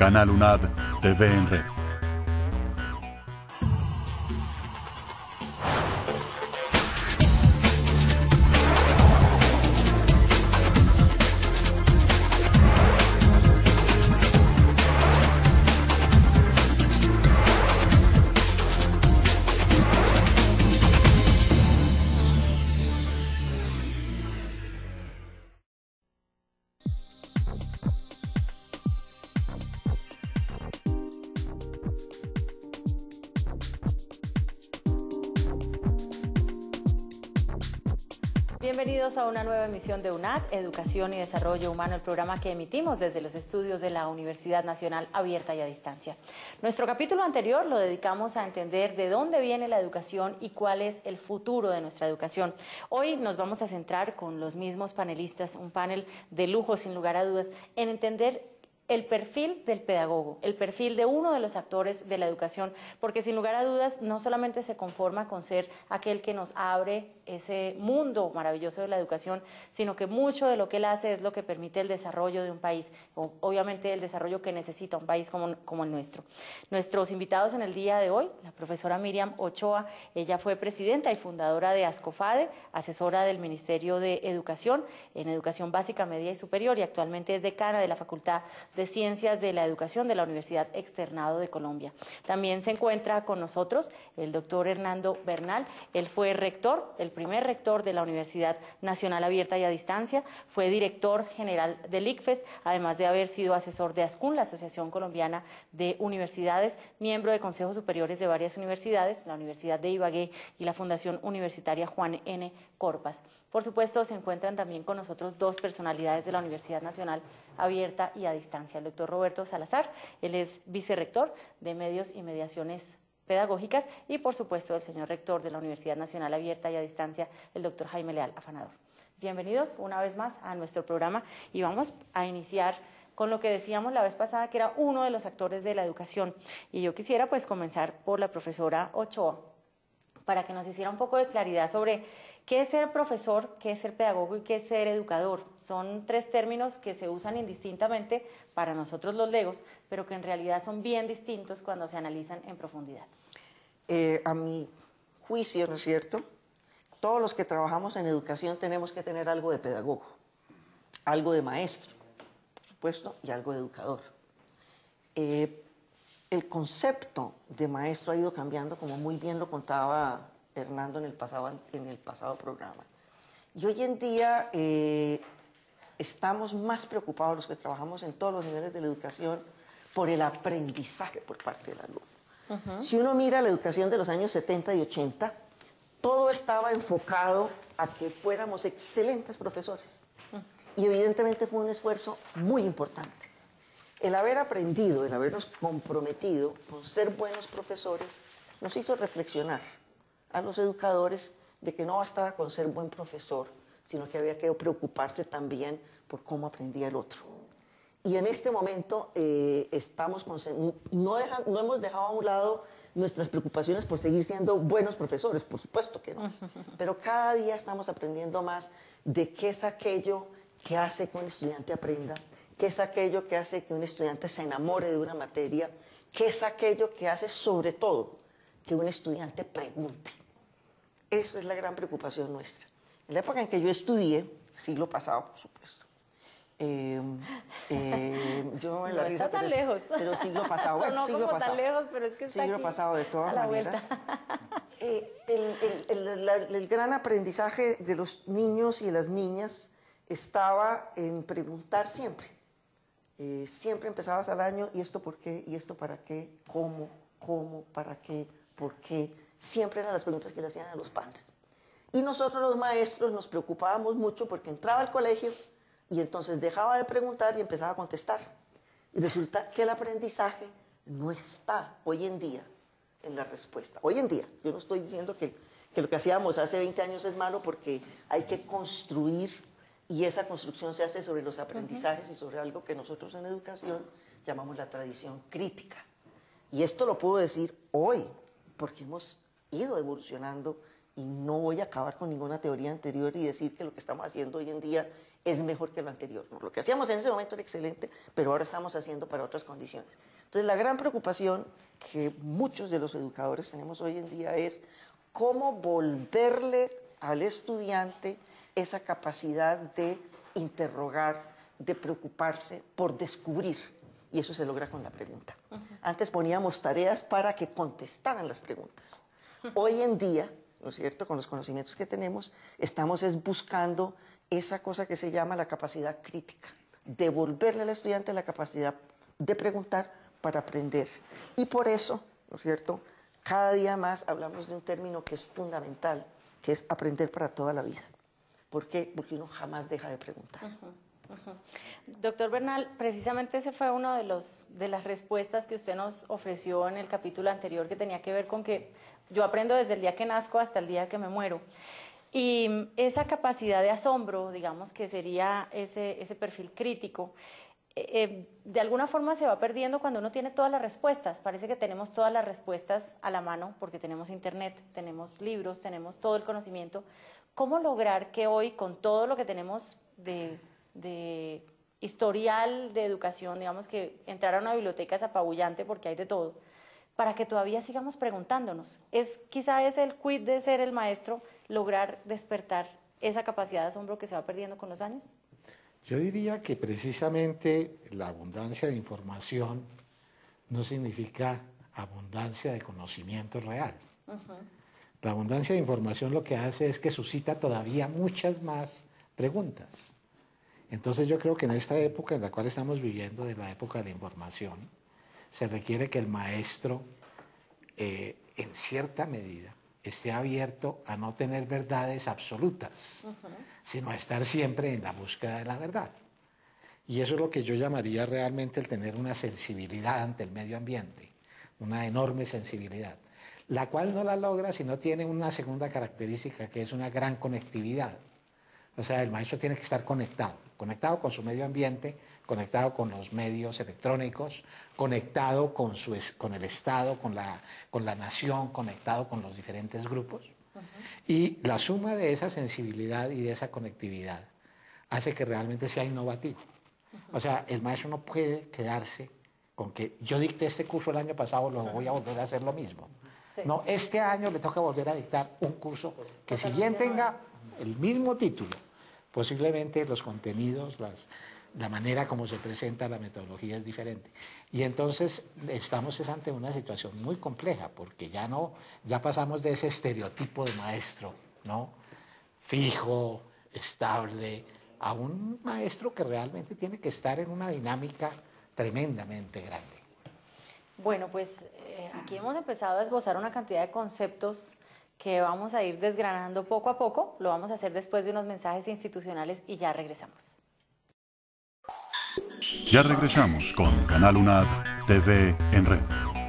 Canal UNAD TV en Red. Bienvenidos a una nueva emisión de UNAD, Educación y Desarrollo Humano, el programa que emitimos desde los estudios de la Universidad Nacional Abierta y a Distancia. Nuestro capítulo anterior lo dedicamos a entender de dónde viene la educación y cuál es el futuro de nuestra educación. Hoy nos vamos a centrar con los mismos panelistas, un panel de lujo sin lugar a dudas, en entender el perfil del pedagogo, el perfil de uno de los actores de la educación, porque sin lugar a dudas no solamente se conforma con ser aquel que nos abre ese mundo maravilloso de la educación, sino que mucho de lo que él hace es lo que permite el desarrollo de un país, o obviamente el desarrollo que necesita un país como el nuestro. Nuestros invitados en el día de hoy, la profesora Miriam Ochoa, ella fue presidenta y fundadora de ASCOFADE, asesora del Ministerio de Educación en Educación Básica, Media y Superior, y actualmente es decana de la Facultad de Ciencias de la Educación de la Universidad Externado de Colombia. También se encuentra con nosotros el doctor Hernando Bernal. Él fue rector, el primer rector de la Universidad Nacional Abierta y a Distancia, fue director general del ICFES, además de haber sido asesor de ASCUN, la Asociación Colombiana de Universidades, miembro de consejos superiores de varias universidades, la Universidad de Ibagué y la Fundación Universitaria Juan N. Corpas. Por supuesto, se encuentran también con nosotros dos personalidades de la Universidad Nacional Abierta y a Distancia. El doctor Roberto Salazar, él es vicerrector de Medios y Mediaciones Pedagógicas, y por supuesto el señor rector de la Universidad Nacional Abierta y a Distancia, el doctor Jaime Leal Afanador. Bienvenidos una vez más a nuestro programa y vamos a iniciar con lo que decíamos la vez pasada, que era uno de los actores de la educación. Y yo quisiera pues comenzar por la profesora Ochoa, para que nos hiciera un poco de claridad sobre qué es ser profesor, qué es ser pedagogo y qué es ser educador. Son tres términos que se usan indistintamente para nosotros los legos, pero que en realidad son bien distintos cuando se analizan en profundidad. A mi juicio, ¿no es cierto?, todos los que trabajamos en educación tenemos que tener algo de pedagogo, algo de maestro, por supuesto, y algo de educador. El concepto de maestro ha ido cambiando, como muy bien lo contaba Hernando en el pasado programa. Y hoy en día estamos más preocupados los que trabajamos en todos los niveles de la educación por el aprendizaje por parte del alumno. Si uno mira la educación de los años 70 y 80, todo estaba enfocado a que fuéramos excelentes profesores. Y evidentemente fue un esfuerzo muy importante. El haber aprendido, el habernos comprometido con ser buenos profesores, nos hizo reflexionar a los educadores de que no bastaba con ser buen profesor, sino que había que preocuparse también por cómo aprendía el otro. Y en este momento no hemos dejado a un lado nuestras preocupaciones por seguir siendo buenos profesores, por supuesto que no. Pero cada día estamos aprendiendo más de qué es aquello que hace que un estudiante aprenda, qué es aquello que hace que un estudiante se enamore de una materia, qué es aquello que hace, sobre todo, que un estudiante pregunte. Eso es la gran preocupación nuestra. En la época en que yo estudié, siglo pasado, por supuesto, yo en la no risa, está tan lejos. Pero siglo pasado, bueno, no siglo como pasado, tan lejos, pero es que está siglo aquí, pasado de todas a la maneras. Vuelta. El gran aprendizaje de los niños y de las niñas estaba en preguntar siempre. Siempre empezabas al año, ¿y esto por qué? ¿Y esto para qué? ¿Cómo? ¿Para qué? ¿Por qué? Siempre eran las preguntas que le hacían a los padres. Y nosotros los maestros nos preocupábamos mucho porque entraba al colegio y entonces dejaba de preguntar y empezaba a contestar. Y resulta que el aprendizaje no está hoy en día en la respuesta. Hoy en día, yo no estoy diciendo que lo que hacíamos hace 20 años es malo, porque hay que construir, y esa construcción se hace sobre los aprendizajes y sobre algo que nosotros en educación llamamos la tradición crítica. Y esto lo puedo decir hoy, porque hemos ido evolucionando Y no voy a acabar con ninguna teoría anterior y decir que lo que estamos haciendo hoy en día es mejor que lo anterior. No, lo que hacíamos en ese momento era excelente, pero ahora estamos haciendo para otras condiciones. Entonces, la gran preocupación que muchos de los educadores tenemos hoy en día es cómo volverle al estudiante esa capacidad de interrogar, de preocuparse por descubrir. Y eso se logra con la pregunta. Antes poníamos tareas para que contestaran las preguntas. Hoy en día, ¿no es cierto?, con los conocimientos que tenemos, estamos buscando esa cosa que se llama la capacidad crítica, devolverle al estudiante la capacidad de preguntar para aprender. Y por eso, ¿no es cierto?, cada día más hablamos de un término que es fundamental, que es aprender para toda la vida. ¿Por qué? Porque uno jamás deja de preguntar. Doctor Bernal, precisamente ese fue uno de las respuestas que usted nos ofreció en el capítulo anterior, que tenía que ver con que yo aprendo desde el día que nazco hasta el día que me muero. Y esa capacidad de asombro, digamos que sería ese perfil crítico, de alguna forma se va perdiendo cuando uno tiene todas las respuestas. Parece que tenemos todas las respuestas a la mano porque tenemos internet, tenemos libros, tenemos todo el conocimiento. ¿Cómo lograr que hoy, con todo lo que tenemos de historial de educación, digamos que entrar a una biblioteca es apabullante porque hay de todo, para que todavía sigamos preguntándonos? Quizá es el quid de ser el maestro, lograr despertar esa capacidad de asombro que se va perdiendo con los años. Yo diría que precisamente la abundancia de información no significa abundancia de conocimiento real. La abundancia de información lo que hace es que suscita todavía muchas más preguntas. Entonces yo creo que en esta época en la cual estamos viviendo, de la época de la información, se requiere que el maestro, en cierta medida, esté abierto a no tener verdades absolutas, sino a estar siempre en la búsqueda de la verdad. Y eso es lo que yo llamaría realmente el tener una sensibilidad ante el medio ambiente, una enorme sensibilidad, la cual no la logra si no tiene una segunda característica, que es una gran conectividad. O sea, el maestro tiene que estar conectado con su medio ambiente, conectado con los medios electrónicos, conectado con el Estado, con la nación, conectado con los diferentes grupos. Y la suma de esa sensibilidad y de esa conectividad hace que realmente sea innovativo. O sea, el maestro no puede quedarse con que yo dicté este curso el año pasado, lo voy a volver a hacer lo mismo. Sí. No, este año le toca volver a dictar un curso que, si bien tenga el mismo título, posiblemente los contenidos, la manera como se presenta la metodología es diferente. Y entonces estamos ante una situación muy compleja, porque ya pasamos de ese estereotipo de maestro, ¿no?, fijo, estable, a un maestro que realmente tiene que estar en una dinámica tremendamente grande. Bueno, pues aquí hemos empezado a esbozar una cantidad de conceptos que vamos a ir desgranando poco a poco. Lo vamos a hacer después de unos mensajes institucionales y ya regresamos. Ya regresamos con Canal UNAD TV en Red.